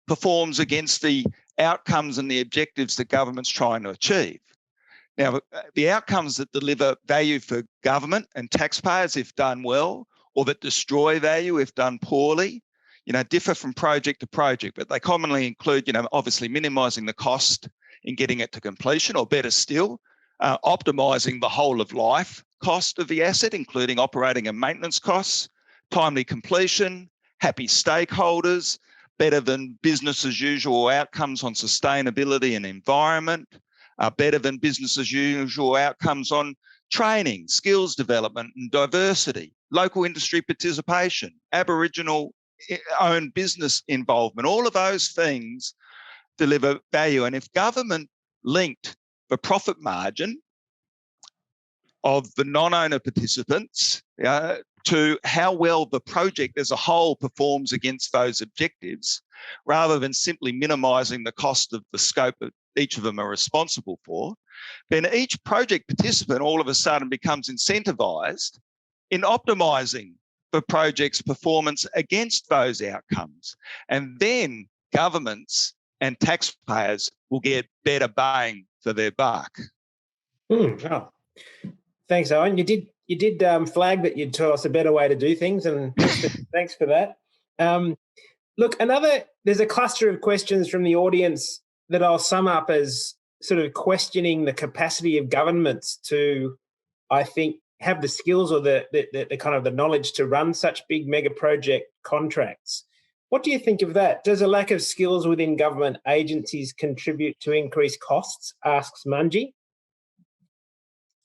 [SPEAKER 3] performs against the outcomes and the objectives that government's trying to achieve. Now, the outcomes that deliver value for government and taxpayers if done well, or that destroy value if done poorly, differ from project to project, but they commonly include, obviously minimising the cost in getting it to completion, or better still, optimising the whole of life cost of the asset, including operating and maintenance costs, timely completion, happy stakeholders, better than business as usual outcomes on sustainability and environment, better than business as usual outcomes on training, skills development and diversity, local industry participation, Aboriginal owned business involvement, all of those things deliver value. And if government linked the profit margin of the non-owner participants to how well the project as a whole performs against those objectives, rather than simply minimising the cost of the scope that each of them are responsible for, then each project participant all of a sudden becomes incentivised in optimising the project's performance against those outcomes. And then governments and taxpayers will get better bang for their buck.
[SPEAKER 1] Oh. Thanks, Owen. You did flag that you'd tell us a better way to do things, and thanks for that. Look, there's a cluster of questions from the audience that I'll sum up as sort of questioning the capacity of governments to, I think, have the skills or the kind of the knowledge to run such big mega project contracts. What do you think of that? Does a lack of skills within government agencies contribute to increased costs? Asks Mungie.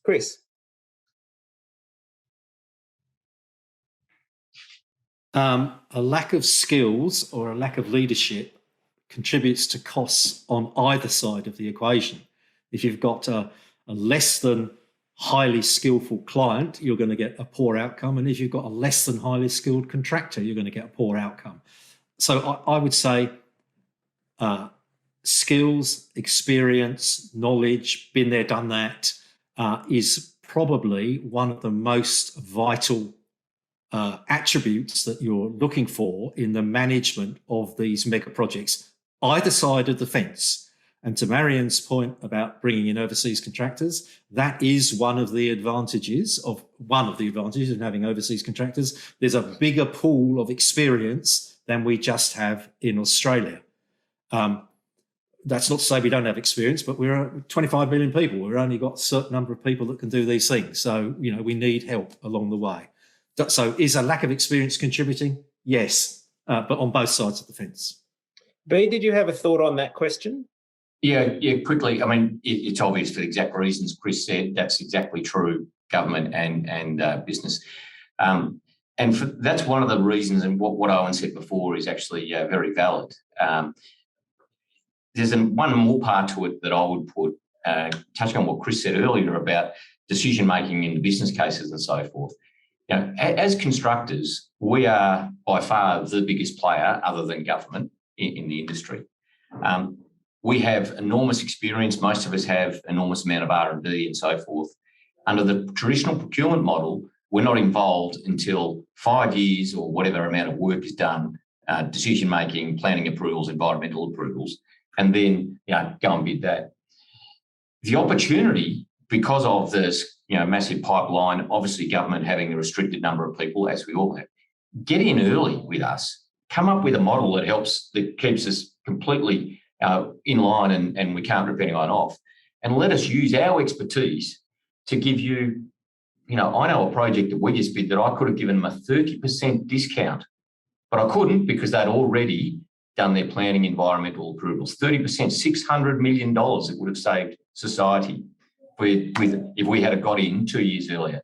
[SPEAKER 1] Chris.
[SPEAKER 4] A lack of skills or a lack of leadership contributes to costs on either side of the equation. If you've got a less than highly skillful client, you're going to get a poor outcome. And if you've got a less than highly skilled contractor, you're going to get a poor outcome. So I would say skills, experience, knowledge, been there, done that, is probably one of the most vital attributes that you're looking for in the management of these mega projects, either side of the fence. And to Marion's point about bringing in overseas contractors, that is one of the advantages of having overseas contractors. There's a bigger pool of experience than we just have in Australia. That's not to say we don't have experience, but we're 25 million people. We've only got a certain number of people that can do these things. So, we need help along the way. So is a lack of experience contributing? Yes, but on both sides of the fence.
[SPEAKER 1] Bede, did you have a thought on that question?
[SPEAKER 5] Yeah, quickly. I mean, it's obvious for the exact reasons Chris said. That's exactly true, government and business. That's one of the reasons, and what Owen said before is actually very valid. There's one more part to it that I would put, touching on what Chris said earlier about decision-making in the business cases and so forth. As constructors, we are by far the biggest player other than government in the industry. We have enormous experience. Most of us have enormous amount of R&D and so forth. Under the traditional procurement model, we're not involved until 5 years or whatever amount of work is done, decision-making, planning approvals, environmental approvals, and then go and bid that. The opportunity, because of this massive pipeline, obviously government having a restricted number of people, as we all have, get in early with us, come up with a model that keeps us completely in line and we can't rip anyone off, and let us use our expertise to give you, I know a project that we just bid that I could have given them a 30% discount, but I couldn't because they'd already done their planning environmental approvals. 30%, $600 million it would have saved society if we had got in 2 years earlier.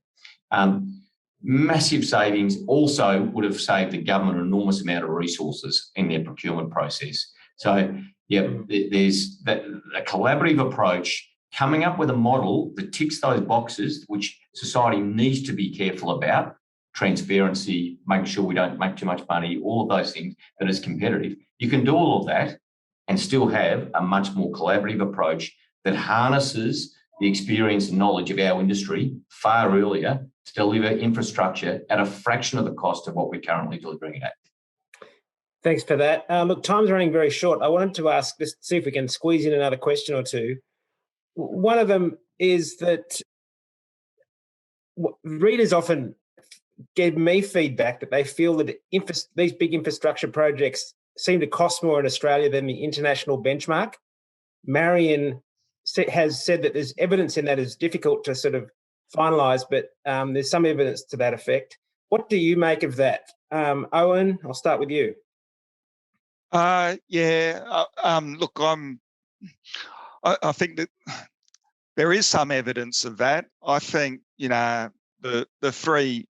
[SPEAKER 5] Massive savings also would have saved the government an enormous amount of resources in their procurement process. So, there's a collaborative approach, coming up with a model that ticks those boxes, which society needs to be careful about: transparency, making sure we don't make too much money, all of those things, that is competitive. You can do all of that and still have a much more collaborative approach that harnesses the experience and knowledge of our industry far earlier to deliver infrastructure at a fraction of the cost of what we're currently delivering it at.
[SPEAKER 1] Thanks for that. Look, time's running very short. I wanted to ask, just see if we can squeeze in another question or two. One of them is that readers often give me feedback that they feel that these big infrastructure projects seem to cost more in Australia than the international benchmark. Marion has said that there's evidence in that is difficult to sort of finalise, but there's some evidence to that effect. What do you make of that? Owen, I'll start with you.
[SPEAKER 3] Look, I think that there is some evidence of that. I think, you know, the three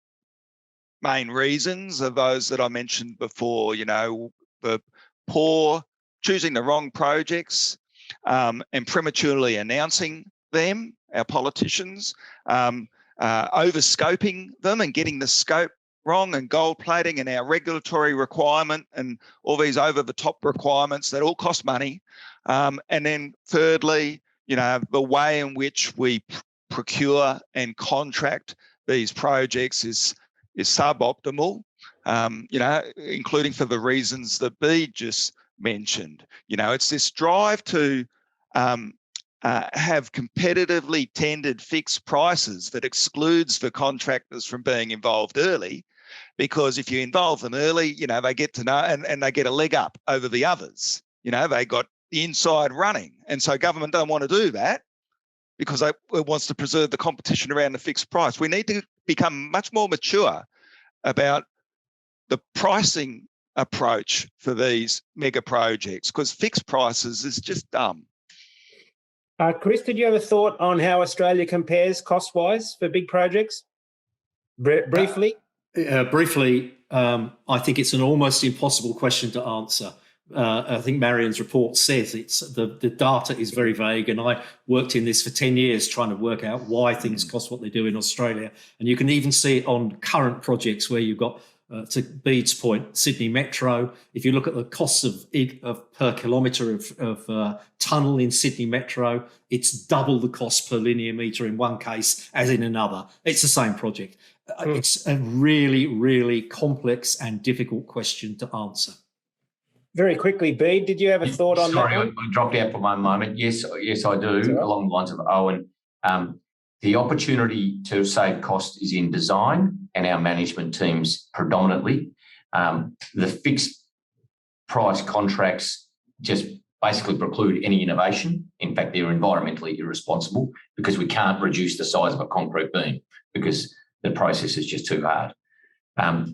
[SPEAKER 3] main reasons are those that I mentioned before, you know, the poor, choosing the wrong projects and prematurely announcing them, our politicians, overscoping them and getting the scope wrong, and gold plating and our regulatory requirement and all these over the top requirements that all cost money. And then thirdly, you know, the way in which we procure and contract these projects is suboptimal, you know, including for the reasons that Bede just mentioned. You know, it's this drive to have competitively tendered fixed prices that excludes the contractors from being involved early, because if you involve them early, you know, they get to know and they get a leg up over the others. You know, they got the inside running. And so government don't want to do that because it wants to preserve the competition around the fixed price. We need to become much more mature about the pricing approach for these mega projects, because fixed prices is just dumb.
[SPEAKER 1] Chris, did you have a thought on how Australia compares cost-wise for big projects? Briefly?
[SPEAKER 4] Briefly, I think it's an almost impossible question to answer. I think Marion's report says the data is very vague, and I worked in this for 10 years trying to work out why things cost what they do in Australia. And you can even see it on current projects where you've got, to Bede's point, Sydney Metro. If you look at the costs of per kilometre of tunnel in Sydney Metro, it's double the cost per linear metre in one case as in another. It's the same project. It's a really, really complex and difficult question to answer.
[SPEAKER 1] Very quickly, Bede, did you have a thought on that?
[SPEAKER 5] Sorry, I dropped out for one moment. Yes, I do, right, along the lines of Owen. The opportunity to save cost is in design and our management teams predominantly. The fixed price contracts just basically preclude any innovation. In fact, they're environmentally irresponsible because we can't reduce the size of a concrete beam because the process is just too hard.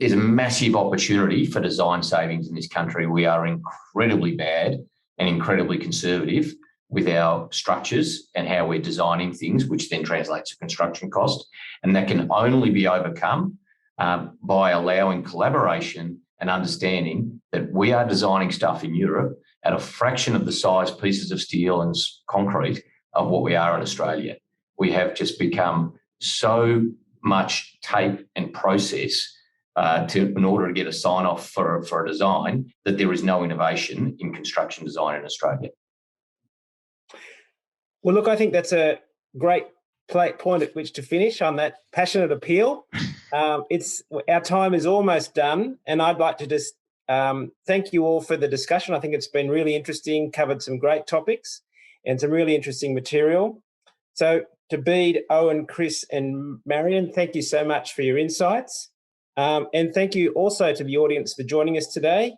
[SPEAKER 5] There's a massive opportunity for design savings in this country. We are incredibly bad and incredibly conservative with our structures and how we're designing things, which then translates to construction cost. And that can only be overcome by allowing collaboration and understanding that we are designing stuff in Europe at a fraction of the size pieces of steel and concrete of what we are in Australia. We have just become so much tape and process in order to get a sign-off for a design that there is no innovation in construction design in Australia.
[SPEAKER 1] Well, look, I think that's a great point at which to finish on that passionate appeal. Our time is almost done, and I'd like to just thank you all for the discussion. I think it's been really interesting, covered some great topics and some really interesting material. So to Bede, Owen, Chris and Marion, thank you so much for your insights. And thank you also to the audience for joining us today.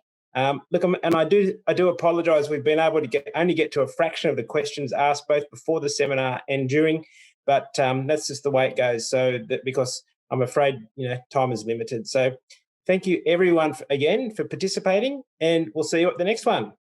[SPEAKER 1] Look, and I do apologise. We've been able to only get to a fraction of the questions asked both before the seminar and during, but that's just the way it goes. So because I'm afraid, you know, time is limited. So thank you everyone again for participating, and we'll see you at the next one.